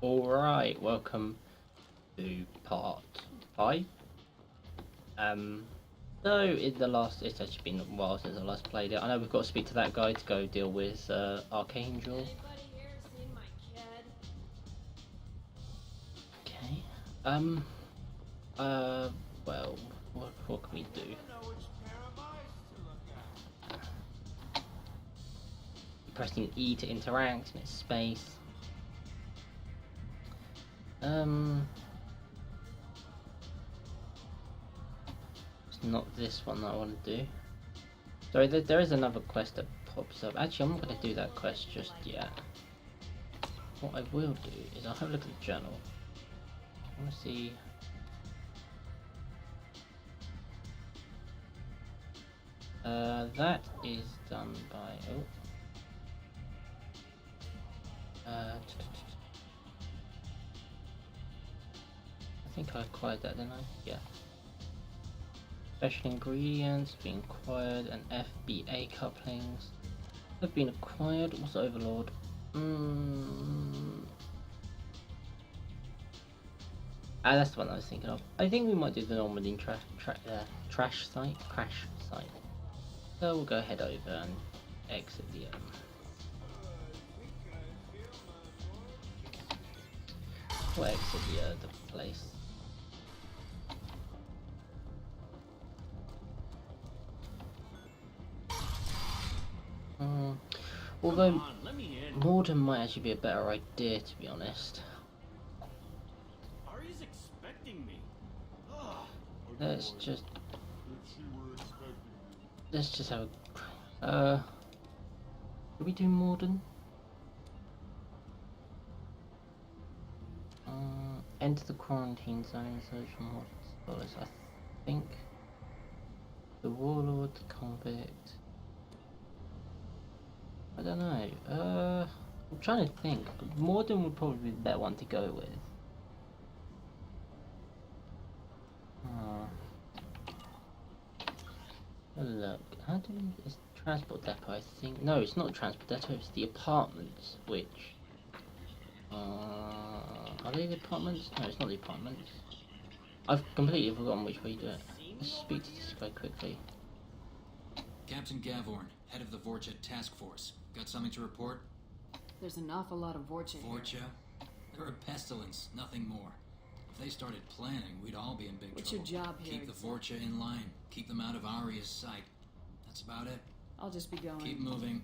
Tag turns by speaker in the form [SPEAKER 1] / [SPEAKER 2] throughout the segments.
[SPEAKER 1] Alright, welcome to part 5. So in the last, it's actually been a while since I last played it. I know we've got to speak to that guy to go deal with Archangel.
[SPEAKER 2] Anybody here seen my kid?
[SPEAKER 1] Okay. Um, uh, well, what can we do? Pressing E to interact and it's space. It's not this one that I want to do. Sorry, there is another quest that pops up. Actually, I'm not going to do that quest just yet. What I will do is I'll have a look at the journal. I want to see. That is done by. I think I acquired that, didn't I? Yeah. Special ingredients being acquired and FBA couplings have been acquired. What's Overlord? That's the one I was thinking of. I think we might do the Normandy crash site. So we'll go head over and exit the we'll exit the place. Although Morden might actually be a better idea, to be honest.
[SPEAKER 3] Ari's expecting me.
[SPEAKER 1] Let's just have do we do Morden? Enter the quarantine zone, search for Morden scholars. I think the warlord, the convict. I don't know. I'm trying to think. Morden would probably be the better one to go with. Look, how do we... It's transport depot, I think. No, it's not transport depot, it's the apartments, which... are they the apartments? No, it's not the apartments. I've completely forgotten which way you do it. Let's speak to this guy quickly.
[SPEAKER 4] Captain Gavorn, head of the Vorcha task force. Got something to report?
[SPEAKER 2] There's an awful lot of Vorcha here.
[SPEAKER 4] Vorcha? They're a pestilence, nothing more. If they started planning, we'd all be in big
[SPEAKER 2] What's
[SPEAKER 4] trouble.
[SPEAKER 2] your job here?
[SPEAKER 4] Keep the Vorcha in line. Keep them out of Aria's sight. That's about it.
[SPEAKER 2] I'll just be going.
[SPEAKER 4] Keep moving.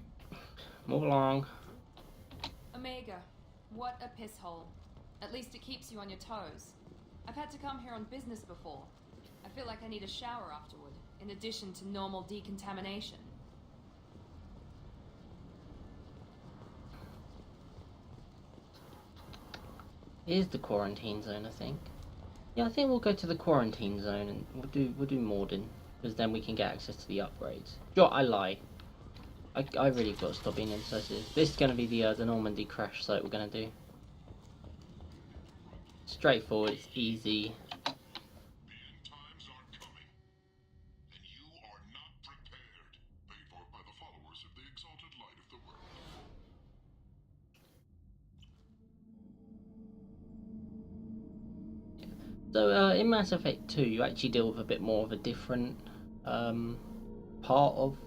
[SPEAKER 1] Move along.
[SPEAKER 5] Omega, what a piss hole. At least it keeps you on your toes. I've had to come here on business before. I feel like I need a shower afterward, in addition to normal decontamination.
[SPEAKER 1] Here's the quarantine zone, I think. Yeah, I think we'll go to the quarantine zone and we'll do Morden, because then we can get access to the upgrades. Sure, I lie. I really got to stop being indecisive. This is going to be the Normandy crash site we're going to do. Straightforward, it's easy.
[SPEAKER 6] The end times are coming, and you are not prepared. Paid for by the followers of the exalted light of the world.
[SPEAKER 1] So in Mass Effect 2, you actually deal with a bit more of a different part of,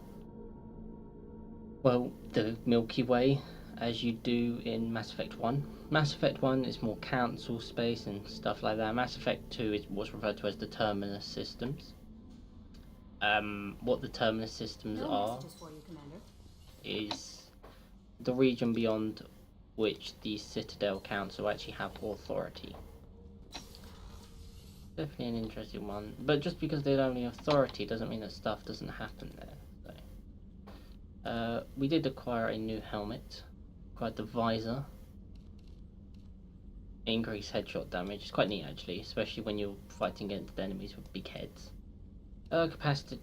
[SPEAKER 1] well, the Milky Way as you do in Mass Effect 1. Mass Effect 1 is more council space and stuff like that. Mass Effect 2 is what's referred to as the Terminus systems. What the Terminus systems are is the region beyond which the Citadel Council actually have authority. Definitely an interesting one, but just because they don't have authority doesn't mean that stuff doesn't happen there. So, we did acquire a new helmet, acquired the visor, increased headshot damage. It's quite neat actually, especially when you're fighting against enemies with big heads. Capacity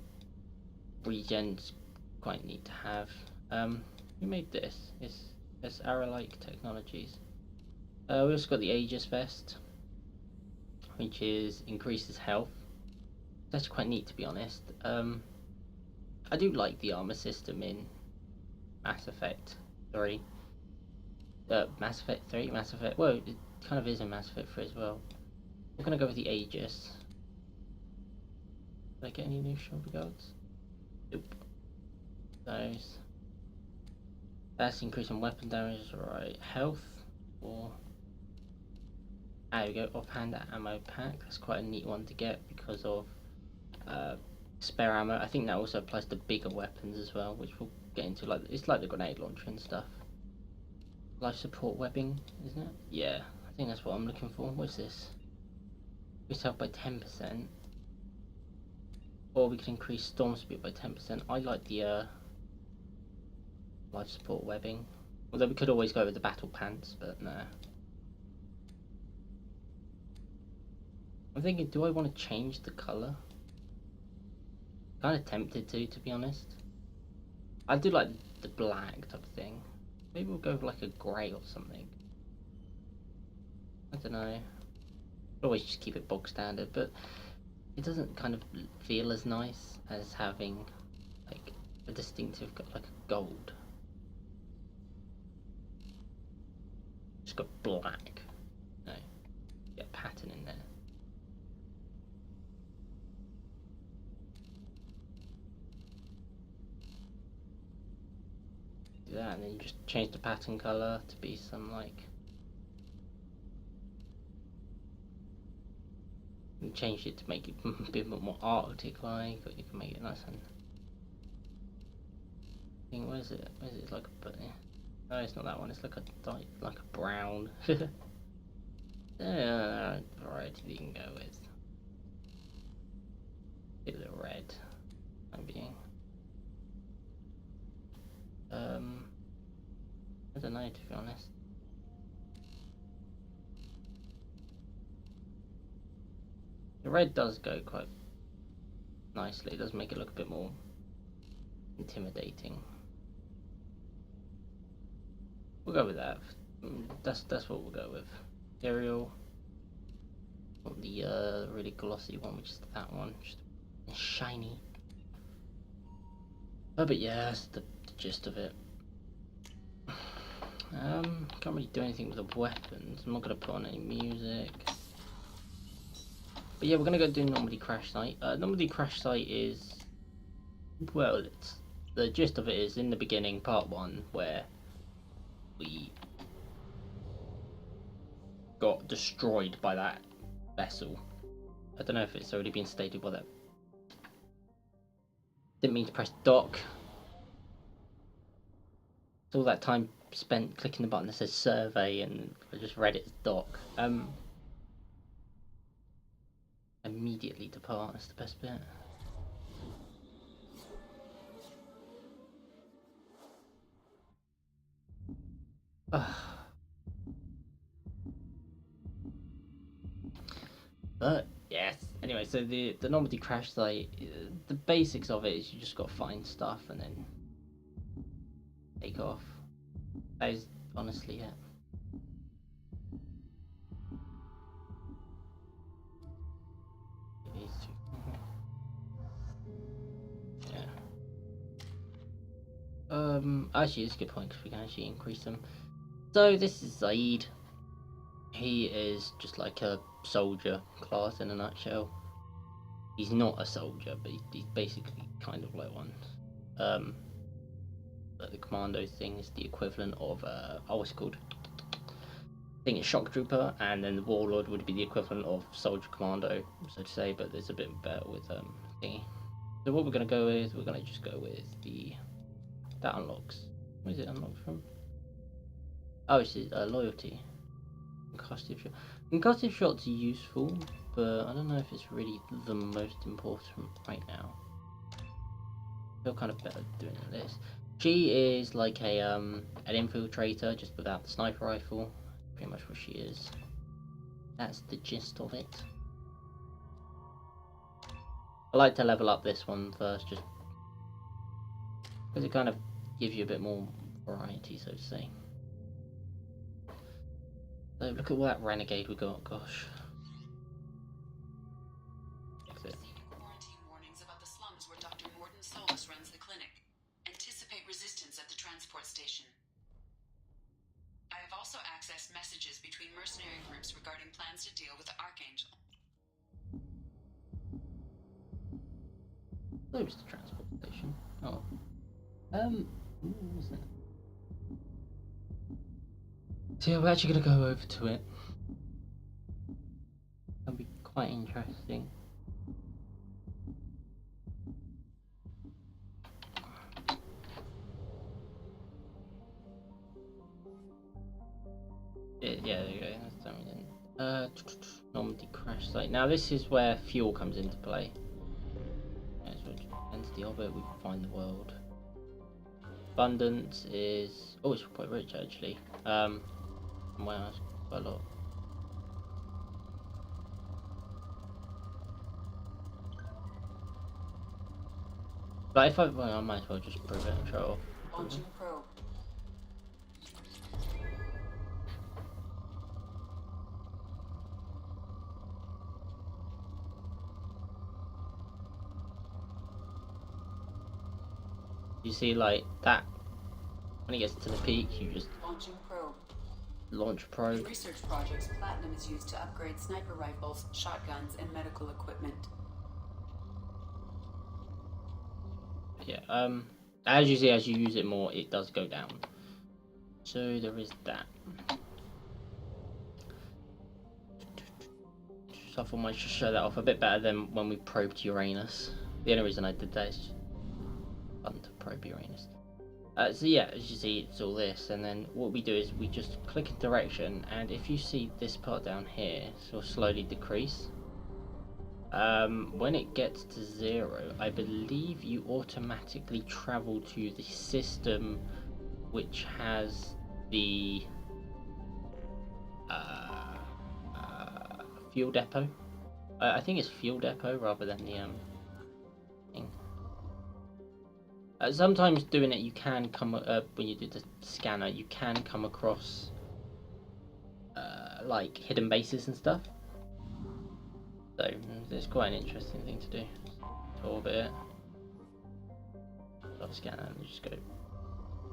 [SPEAKER 1] regen's quite neat to have. Who made this? It's Aralike Technologies. We also got the Aegis vest, which increases health. That's quite neat, to be honest. I do like the armor system in Mass Effect 3. Mass Effect 3? Mass Effect... Well, kind of is a Mass Effect 3 as well. We're gonna go with the Aegis. Did I get any new shoulder guards? Nope. Those. That's increasing weapon damage, right? Health or there we go, offhand ammo pack. That's quite a neat one to get because of spare ammo. I think that also applies to bigger weapons as well, which we'll get into. Like it's like the grenade launcher and stuff. Life support webbing, isn't it? Yeah, I think that's what I'm looking for. What's this? Increase health by 10%. Or we can increase storm speed by 10%. I like the life support webbing. Although we could always go with the battle pants, but no. I'm thinking, do I want to change the colour? Kind of tempted to be honest. I do like the black type of thing. Maybe we'll go with like a grey or something. I don't know. Always just keep it bog standard, but it doesn't kind of feel as nice as having like a distinctive, like a gold. Just got black. No, get a pattern in there. Do that, and then you just change the pattern color to be some like. You can change it to make it a bit more Arctic like, or you can make it nice and. I think where's it? Where's it? It's like a. No, it's not that one. It's like a brown. Variety that you can go with. Give it a red. I'm being. I don't know, to be honest. The red does go quite nicely. It does make it look a bit more intimidating. We'll go with that. That's what we'll go with. Imperial. Not the really glossy one, which is that one. Just shiny. Oh, but yeah, that's the gist of it. Can't really do anything with the weapons. I'm not gonna put on any music. But yeah, we're gonna go do Normandy Crash Site. Normandy Crash Site is, well, it's the gist of it is in the beginning, part 1, where we got destroyed by that vessel. I don't know if it's already been stated what that. Didn't mean to press dock. All that time spent clicking the button that says survey, and I just read it as dock. Immediately depart, that's the best bit. But yes, anyway, so the Normandy Crash Site, the basics of it is you just got to find stuff and then take off. That is honestly it. Actually, it's a good point because we can actually increase them. So this is Zaid. He is just like a soldier class in a nutshell. He's not a soldier, but he's basically kind of like one. But the commando thing is the equivalent of oh, what's it called? I think it's shock trooper, and then the warlord would be the equivalent of soldier commando, so to say. But there's a bit better with thingy. So what we're gonna go with? We're gonna just go with the. That unlocks. Where is it unlocked from? Oh, it's loyalty. Concussive shot. Concussive shots are useful, but I don't know if it's really the most important right now. I feel kind of better doing this. She is like a an infiltrator, just without the sniper rifle. Pretty much what she is. That's the gist of it. I like to level up this one first, just because it kind of gives you a bit more variety, so to say. So look at all that renegade we got, gosh.
[SPEAKER 3] Receiving quarantine warnings about the slums where Dr. Mordin Solus runs the clinic. Anticipate resistance at the transport station. I have also accessed messages messages between mercenary groups regarding plans to deal with the Archangel.
[SPEAKER 1] Close to transport station. Oh. What was that? So yeah, we're actually gonna go over to it. That'll be quite interesting. Yeah, there you go. That's done. We didn't. Normandy crash site. Now this is where fuel comes into play. As we enter the orbit, we can find the world. Abundance is it's quite rich actually. Wow, that's quite a lot. But if I might as well just prove it and show it off.
[SPEAKER 3] Launching probe.
[SPEAKER 1] You see, like that, when it gets to the peak, you just
[SPEAKER 3] Launching probe.
[SPEAKER 1] launch
[SPEAKER 3] In
[SPEAKER 1] probe.
[SPEAKER 3] research projects, platinum is used to upgrade sniper rifles, shotguns, and medical equipment.
[SPEAKER 1] Yeah, as you see, as you use it more, it does go down. So there is that. So I thought I might just show that off a bit better than when we probed Uranus. The only reason I did that is fun to probe Uranus. So yeah, as you see, it's all this, and then what we do is we just click in direction, and if you see this part down here, so slowly decrease. When it gets to 0, I believe you automatically travel to the system which has the fuel depot. I think it's fuel depot rather than the thing. Sometimes doing it, you can come when you do the scanner, you can come across like hidden bases and stuff. So it's quite an interesting thing to do. To orbit it. I'll scan it and you just go.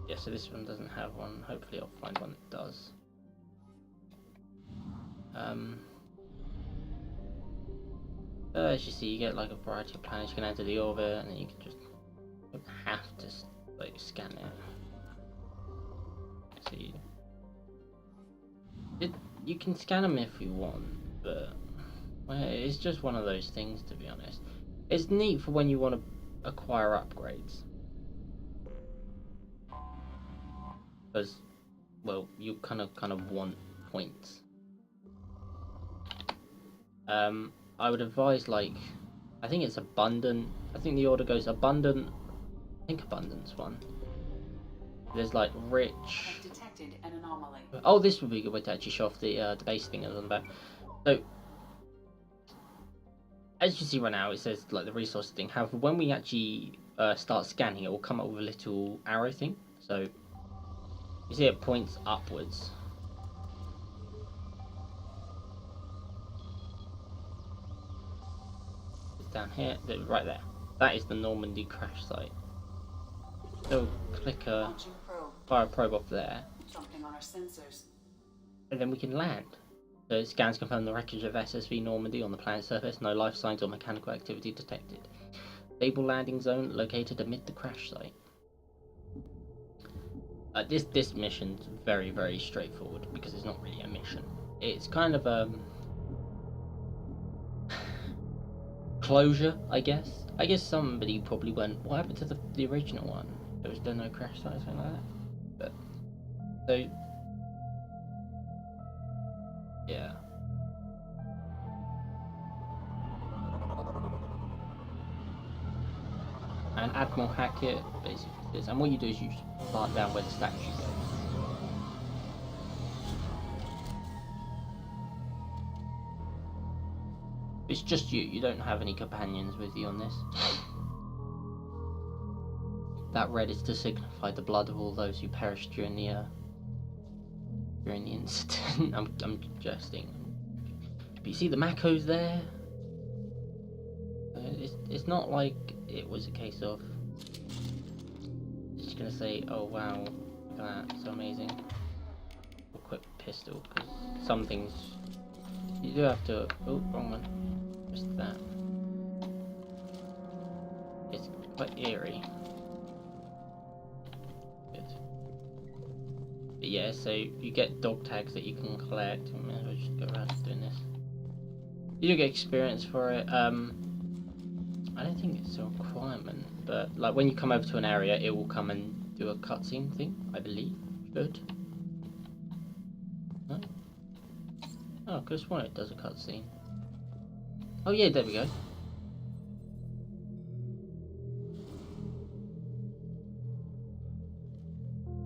[SPEAKER 1] Yeah, so this one doesn't have one. Hopefully I'll find one that does. As you see, you get like a variety of planets you can enter the orbit, and then you can just you don't have to like scan it. See, you can scan them if you want, but well, it's just one of those things, to be honest. It's neat for when you want to acquire upgrades, because well, you kind of want points. I would advise, like, I think it's abundant. I think the order goes abundant. I think abundance one. There's like rich.
[SPEAKER 3] Have detected an anomaly.
[SPEAKER 1] Oh, this would be a good way to actually show off the base thing I was on about. So, as you see right now, it says like the resource thing. However, when we actually start scanning, it will come up with a little arrow thing. So, you see it points upwards. Down here, right there. That is the Normandy crash site. So click
[SPEAKER 3] Launching probe.
[SPEAKER 1] fire a probe off there,
[SPEAKER 3] Jumping on our sensors.
[SPEAKER 1] and then we can land. So scans confirm the wreckage of SSV Normandy on the planet's surface. No life signs or mechanical activity detected. Stable landing zone located amid the crash site. This mission's very straightforward because it's not really a mission. It's kind of closure, I guess. I guess somebody probably went, what happened to the original one? There was no crash site or something like that. But so yeah. And Admiral Hackett basically this, and what you do is you just mark down where the statue goes. It's just you don't have any companions with you on this. That red is to signify the blood of all those who perished during the incident. I'm jesting. But you see the Makos there? It's not like it was a case of just gonna say, oh wow, look at that, so amazing. equip pistol because some things you do have to. Oh, wrong one. Just that. It's quite eerie. Good. But yeah, so you get dog tags that you can collect. I might as well just go around doing this. You do get experience for it. I don't think it's a requirement, but like when you come over to an area, it will come and do a cutscene thing, I believe. Should. No? Oh, I could have sworn it does a cutscene. Oh yeah, there we go.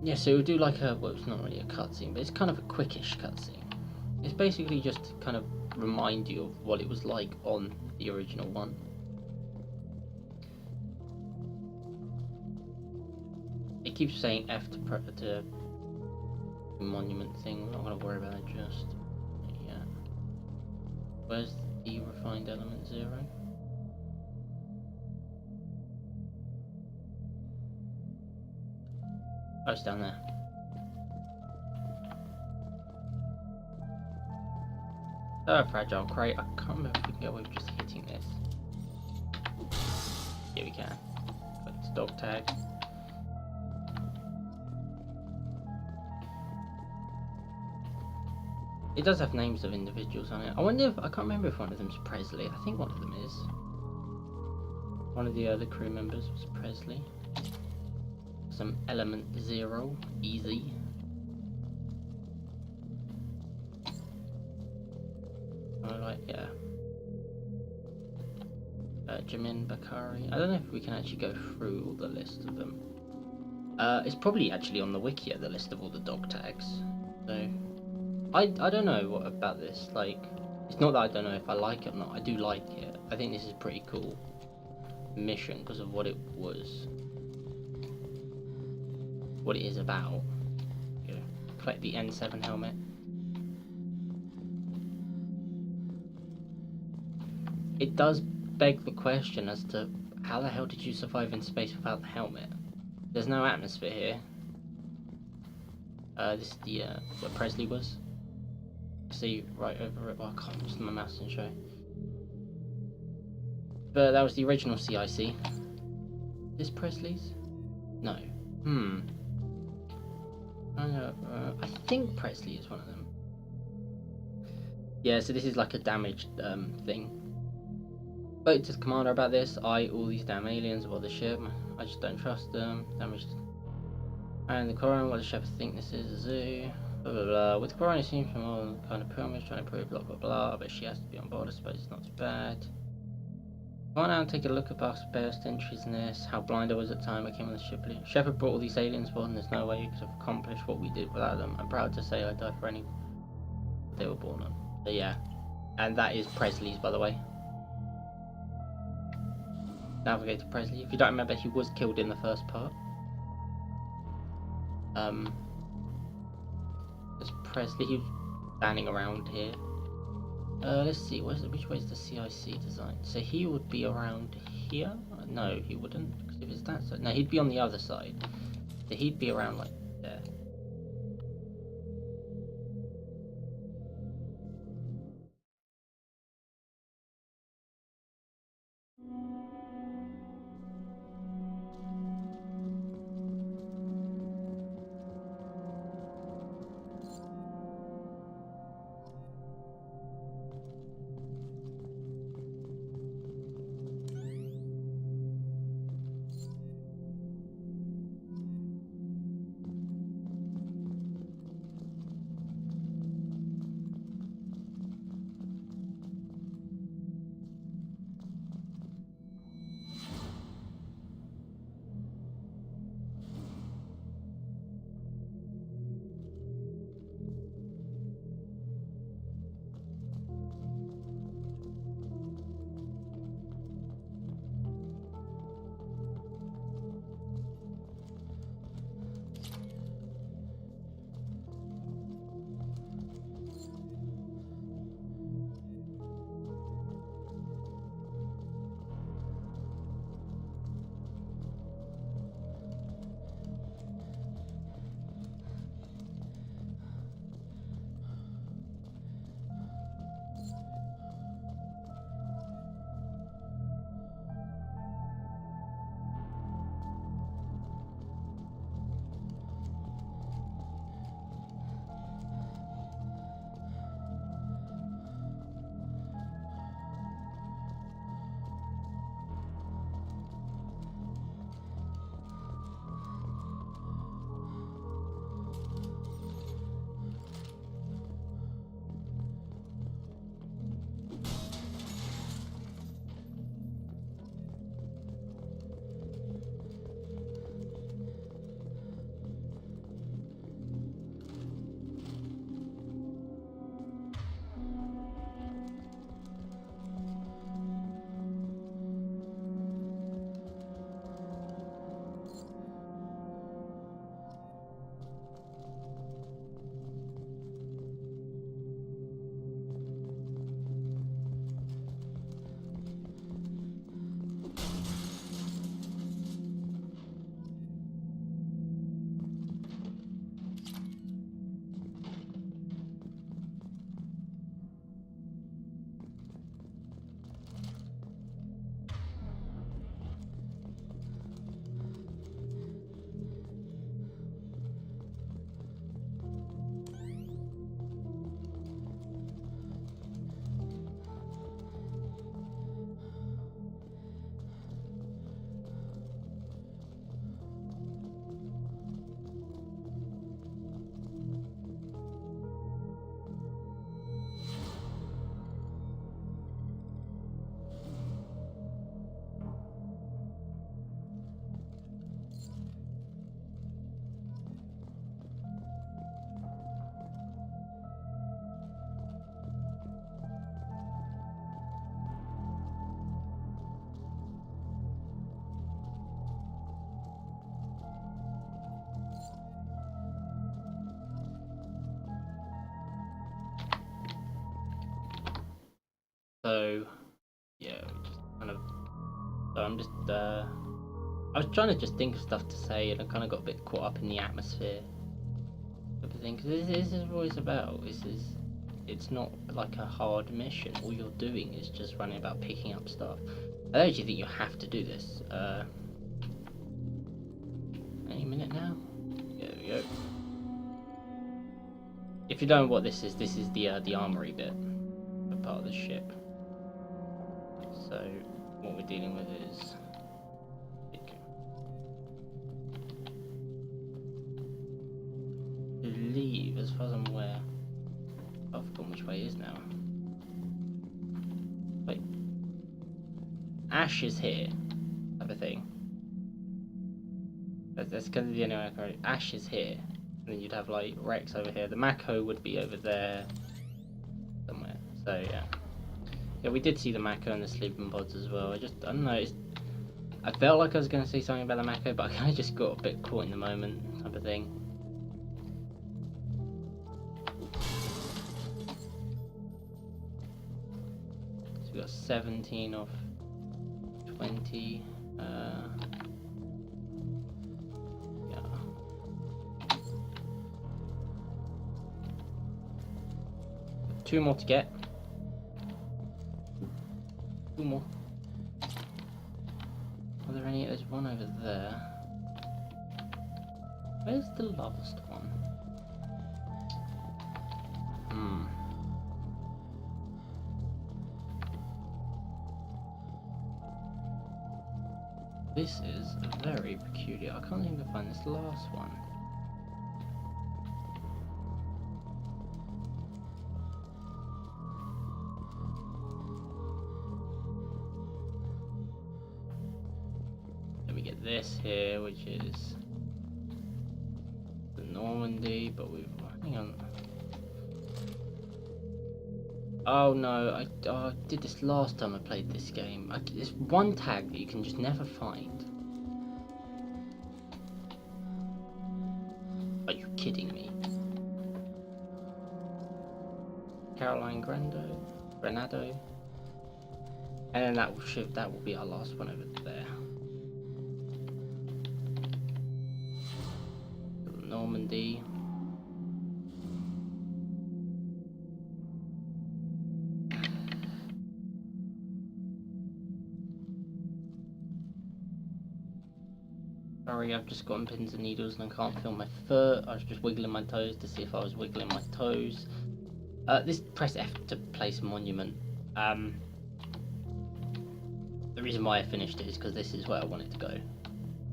[SPEAKER 1] Yeah, so it will do like a, well, it's not really a cutscene, but it's kind of a quickish cutscene. It's basically just to kind of remind you of what it was like on the original one. It keeps saying F to prep to the monument thing. We're not going to worry about it just yet. Where's the refined element 0? Oh, it's down there. Fragile crate. I can't remember if we can get away with just hitting this. Yeah, we can. Collect dog tag. It does have names of individuals on it. I wonder if, I can't remember if one of them's Presley. I think one of them is. One of the other crew members was Presley. Some element 0, easy. Alright, yeah. Jamin Bakari. I don't know if we can actually go through all the list of them. It's probably actually on the wiki, the list of all the dog tags. So I don't know what about this. Like, it's not that I don't know if I like it or not. I do like it. I think this is a pretty cool mission because of what it was, what it is about. Yeah. Collect the N7 helmet. It does beg the question as to how the hell did you survive in space without the helmet? There's no atmosphere here. This is the where Presley was. See right over it. Well, I can't use my mouse and show. But that was the original CIC. Is this Presley's? No. I think Presley is one of them. Yeah, so this is like a damaged thing. Spoke to the commander about this. All these damn aliens aboard the ship. I just don't trust them. Damaged. And the Quran, what does Shepard think this is? A zoo. Blah blah blah. With Quran, it seems from all kind of pyramids trying to prove blah blah blah. But she has to be on board. I suppose it's not too bad. Come on out and take a look at past best entries in this. How blind I was at the time I came on the ship. Shepard brought all these aliens aboard, and there's no way you could have accomplished what we did without them. I'm proud to say I died for any they were born on. So yeah, and that is Presley's, by the way. Navigate to Presley. If you don't remember, he was killed in the first part. There's Presley. He was standing around here. Let's see. Which way is the CIC designed? So he would be around here. No, he wouldn't. Because if it's that side, no, he'd be on the other side. So he'd be around like there. So, yeah, just kind of. So I'm just. I was trying to just think of stuff to say, and I kind of got a bit caught up in the atmosphere. Because this is what it's about. It's not like a hard mission. All you're doing is just running about picking up stuff. I don't actually think you have to do this. Any minute now? There we go. If you don't know what this is the armory bit, a part of the ship. So what we're dealing with is. I believe, as far as I'm aware, I've forgotten which way it is now. Wait, Ash is here, type of thing. That's kind of the only way I can. Ash is here, and then you'd have like Rex over here. The Mako would be over there somewhere. So yeah, we did see the Mako and the sleeping pods as well. I don't know. I felt like I was going to say something about the Mako, but I kind of just got a bit caught in the moment, type of thing. So we got 17 of 20. Yeah. 2 more to get. 2 more. Are there any? There's one over there. Where's the last one? This is very peculiar. I can't seem to find this last one. Then we get this here, which is the Normandy, but we've... hang on. Oh no, I did this last time I played this game. There's one tag that you can just never find. Are you kidding me? Caroline Granado. And then that will be our last one over there. Normandy. Sorry, I've just gotten pins and needles and I can't feel my foot. I was just wiggling my toes to see if I was wiggling my toes. Press F to place a monument. The reason why I finished it is because this is where I wanted to go.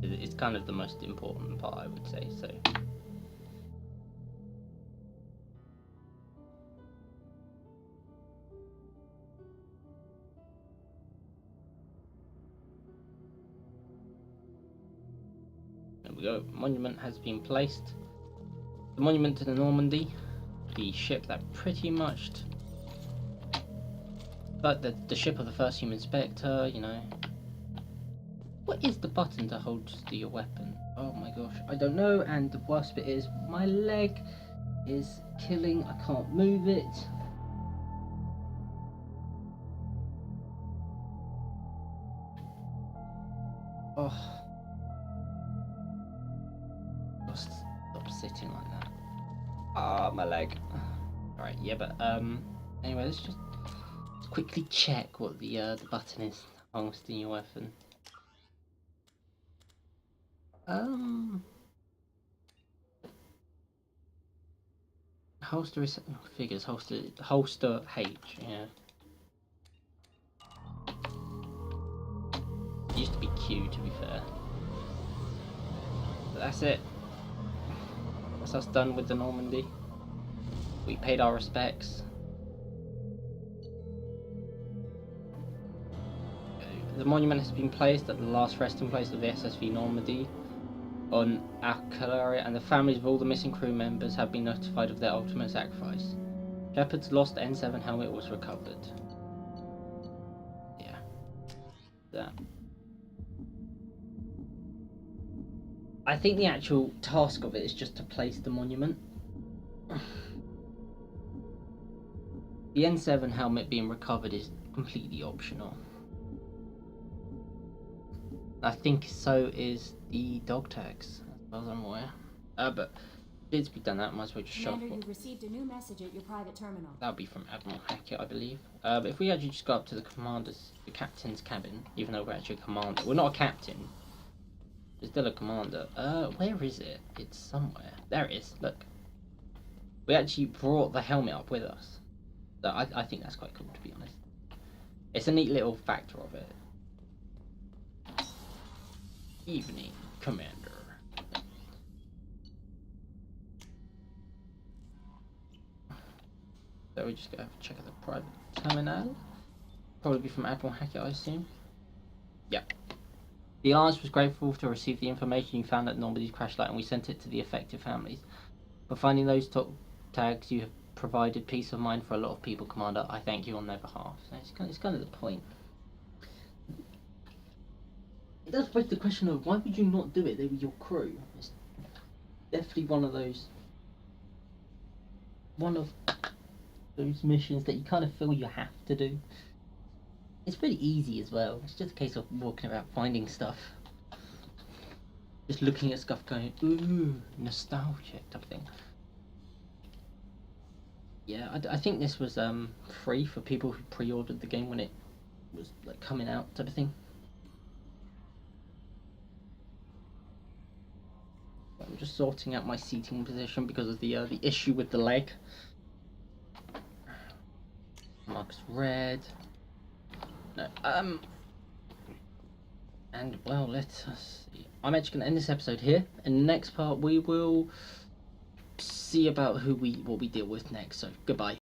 [SPEAKER 1] It's kind of the most important part, I would say, so. There we go, monument has been placed. The monument to the Normandy, the ship that pretty much, but the ship of the first human Spectre, you know. What is the button to hold your weapon? Oh my gosh, I don't know, and the worst bit is my leg is killing, I can't move it. Oh. Stop sitting like that. Ah, my leg. Alright, yeah, but anyway, let's quickly check what the button is holstering your weapon. Holster is figures, holster H, yeah. It used to be Q, to be fair. But that's it. That's us done with the Normandy. We paid our respects. The monument has been placed at the last resting place of the SSV Normandy on Alcalaria, and the families of all the missing crew members have been notified of their ultimate sacrifice. Shepard's lost N7 helmet was recovered. Yeah. That. I think the actual task of it is just to place the monument. The N7 helmet being recovered is completely optional. I think so is the dog tags, as far as I'm aware. But since we've done that, might as well just
[SPEAKER 7] Commander,
[SPEAKER 1] shuffle.
[SPEAKER 7] you received a new message at your private terminal.
[SPEAKER 1] That'll be from Admiral Hackett, I believe. But if we actually just go up to the captain's cabin, even though we're actually a commander. We're not a captain. We're still a commander. Where is it? It's somewhere. There it is, look. We actually brought the helmet up with us. So I think that's quite cool, to be honest. It's a neat little factor of it. Evening, Commander. So we just go check out the private terminal. Probably be from Admiral Hackett, I assume. Yep. The Alliance was grateful to receive the information you found at Normandy's crash site, and we sent it to the affected families. For finding those top tags, you have provided peace of mind for a lot of people, Commander. I thank you on their behalf. So it's kind of the point. It does raise the question of why would you not do it? They were your crew. It's definitely one of those missions that you kind of feel you have to do. It's pretty easy as well. It's just a case of walking about finding stuff. Just looking at stuff going, ooh, nostalgic type of thing. Yeah, I think this was free for people who pre-ordered the game when it was like coming out type of thing. I'm just sorting out my seating position because of the issue with the leg. Marks red. No, and well, let us see. I'm actually gonna end this episode here. In the next part, we will see about what we deal with next. So goodbye.